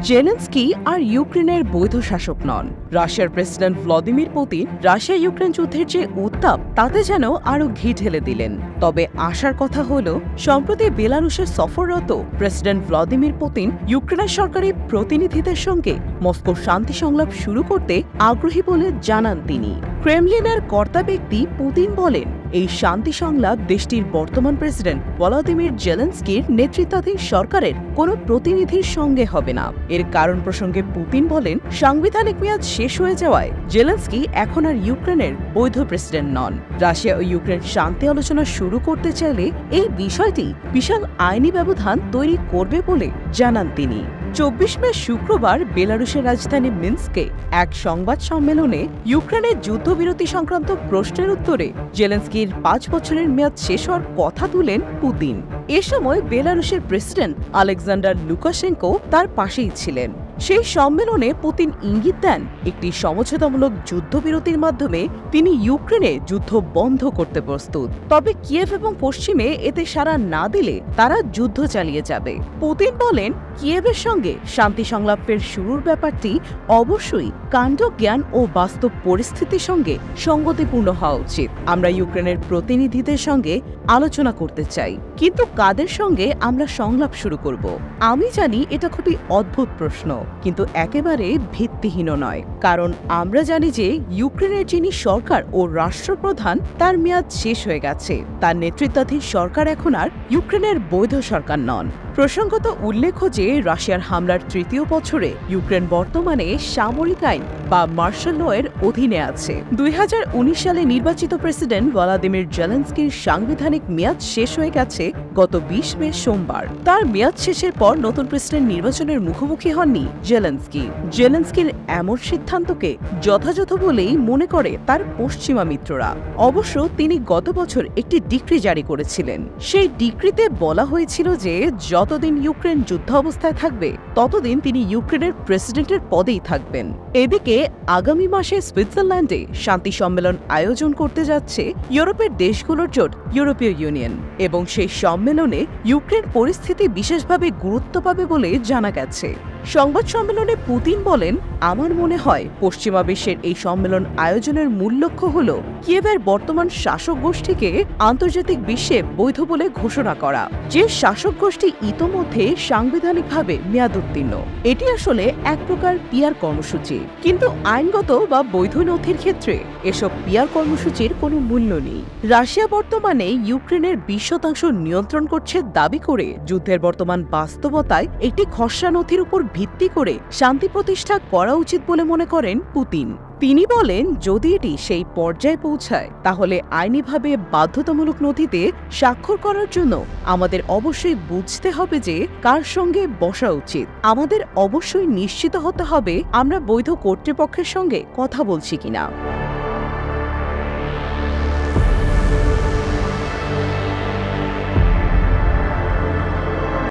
Zelensky আর ইউক্রেনের বৈধ শাসক নন। রাশিয়ার president Vladimir Putin Russia Ukraine যুদ্ধের যে উত্তাপ তাতে যেন আরও ঘি ঢেলে দিলেন। তবে আশার কথা হল, সম্প্রতি বেলারুশের সফররত প্রেসিডেন্ট ভ্লাদিমির পুতিন ইউক্রেনের সরকারি প্রতিনিধিদের সঙ্গে মস্কোর শান্তি সংলাপ শুরু করতে আগ্রহী বলে জানান তিনি। ক্রেমলিনের কর্তা ব্যক্তি পুতিন বলেন, এই শান্তি সংলাপ দেশটির বর্তমান প্রেসিডেন্ট ভলোদিমির জেলেনস্কির নেতৃত্বাধীন সরকারের কোনো প্রতিনিধির সঙ্গে হবে না। এর কারণ প্রসঙ্গে পুতিন বলেন, সাংবিধানিক মেয়াদ শেষ হয়ে যাওয়ায় জেলেনস্কি এখন আর ইউক্রেনের বৈধ প্রেসিডেন্ট নন। রাশিয়া ও ইউক্রেন শান্তি আলোচনা শুরু করতে চাইলে এই বিষয়টি বিশাল আইনি ব্যবধান তৈরি করবে বলে জানান তিনি। 24 মে শুক্রবার বেলারুশের রাজধানী মিন্স্কে এক সংবাদ সম্মেলনে ইউক্রেনের যুদ্ধবিরতি সংক্রান্ত প্রশ্নের উত্তরে জেলেনস্কির 5 বছরের মেয়াদ শেষ হওয়ার কথা তুলেন পুতিন। এ সময় বেলারুশের প্রেসিডেন্ট আলেকজান্ডার লুকাশেঙ্কো তার পাশেই ছিলেন। সেই সম্মেলনে পুতিন ইঙ্গিত দেন, একটি সমঝোতামূলক যুদ্ধবিরতির মাধ্যমে তিনি ইউক্রেনে যুদ্ধ বন্ধ করতে প্রস্তুত। তবে কিয়েভ এবং পশ্চিমে এতে সাড়া না দিলে তারা যুদ্ধ চালিয়ে যাবে। পুতিন বলেন, কিয়েভের সঙ্গে শান্তি সংলাপের শুরুর ব্যাপারটি অবশ্যই কাণ্ডজ্ঞান ও বাস্তব পরিস্থিতির সঙ্গে সঙ্গতিপূর্ণ হওয়া উচিত। আমরা ইউক্রেনের প্রতিনিধিদের সঙ্গে আলোচনা করতে চাই, কিন্তু কাদের সঙ্গে আমরা সংলাপ শুরু করব? আমি জানি এটা খুবই অদ্ভুত প্রশ্ন, কিন্তু একেবারে ভিত্তিহীন নয়। কারণ আমরা জানি যে ইউক্রেনের যিনি সরকার ও রাষ্ট্রপ্রধান তার মেয়াদ শেষ হয়ে গেছে। তার নেতৃত্বাধীন সরকার এখন আর ইউক্রেনের বৈধ সরকার নন। প্রসঙ্গত উল্লেখ্য যে রাশিয়ার হামলার তৃতীয় বছরে ইউক্রেন বর্তমানে সামরিক আইন বা মার্শাল ল এর অধীনে আছে। 2019 সালে নির্বাচিত প্রেসিডেন্ট ভলোদিমির জেলেনস্কির সাংবিধানিক মেয়াদ শেষ হয়ে গেছে গত 20 মে সোমবার। তার মেয়াদ শেষের পর নতুন প্রেসিডেন্ট নির্বাচনের মুখোমুখি হননি জেলেনস্কি। জেলেনস্কির এমন সিদ্ধান্তকে যথাযথ বলেই মনে করে তার পশ্চিমা মিত্ররা। অবশ্য তিনি গত বছর একটি ডিক্রি জারি করেছিলেন। সেই ডিক্রিতে বলা হয়েছিল যে যতদিন ইউক্রেন যুদ্ধাবস্থায় থাকবে ততদিন তিনি ইউক্রেনের প্রেসিডেন্টের পদেই থাকবেন। এদিকে আগামী মাসে সুইজারল্যান্ডে শান্তি সম্মেলন আয়োজন করতে যাচ্ছে ইউরোপের দেশগুলোর জোট ইউরোপীয় ইউনিয়ন, এবং সেই সম্মেলনে ইউক্রেন পরিস্থিতি বিশেষভাবে গুরুত্ব পাবে বলে জানা গেছে। সংবাদ সম্মেলনে পুতিন বলেন, আমার মনে হয় পশ্চিমা বিশ্বের এই সম্মেলন আয়োজনের মূল লক্ষ্য হল কিয়েভের বর্তমান শাসক গোষ্ঠীকে আন্তর্জাতিক বিশ্বে বৈধ বলে ঘোষণা করা, যে শাসক গোষ্ঠী ইতোমধ্যে সাংবিধানিকভাবে মেয়াদ উত্তীর্ণ। এটি আসলে এক প্রকার পিআর কর্মসূচি, কিন্তু আইনগত বা বৈধ নথির ক্ষেত্রে এসব পিআর কর্মসূচির কোনো মূল্য নেই। রাশিয়া বর্তমানে ইউক্রেনের 20% নিয়ন্ত্রণ করছে দাবি করে যুদ্ধের বর্তমান বাস্তবতায় একটি খসড়া নথির উপর ভিত্তি করে শান্তি প্রতিষ্ঠা করা উচিত বলে মনে করেন পুতিন। তিনি বলেন, যদি এটি সেই পর্যায়ে পৌঁছায় তাহলে আইনিভাবে বাধ্যতামূলক নথিতে স্বাক্ষর করার জন্য আমাদের অবশ্যই বুঝতে হবে যে কার সঙ্গে বসা উচিত। আমাদের অবশ্যই নিশ্চিত হতে হবে আমরা বৈধ কর্তৃপক্ষের সঙ্গে কথা বলছি কিনা।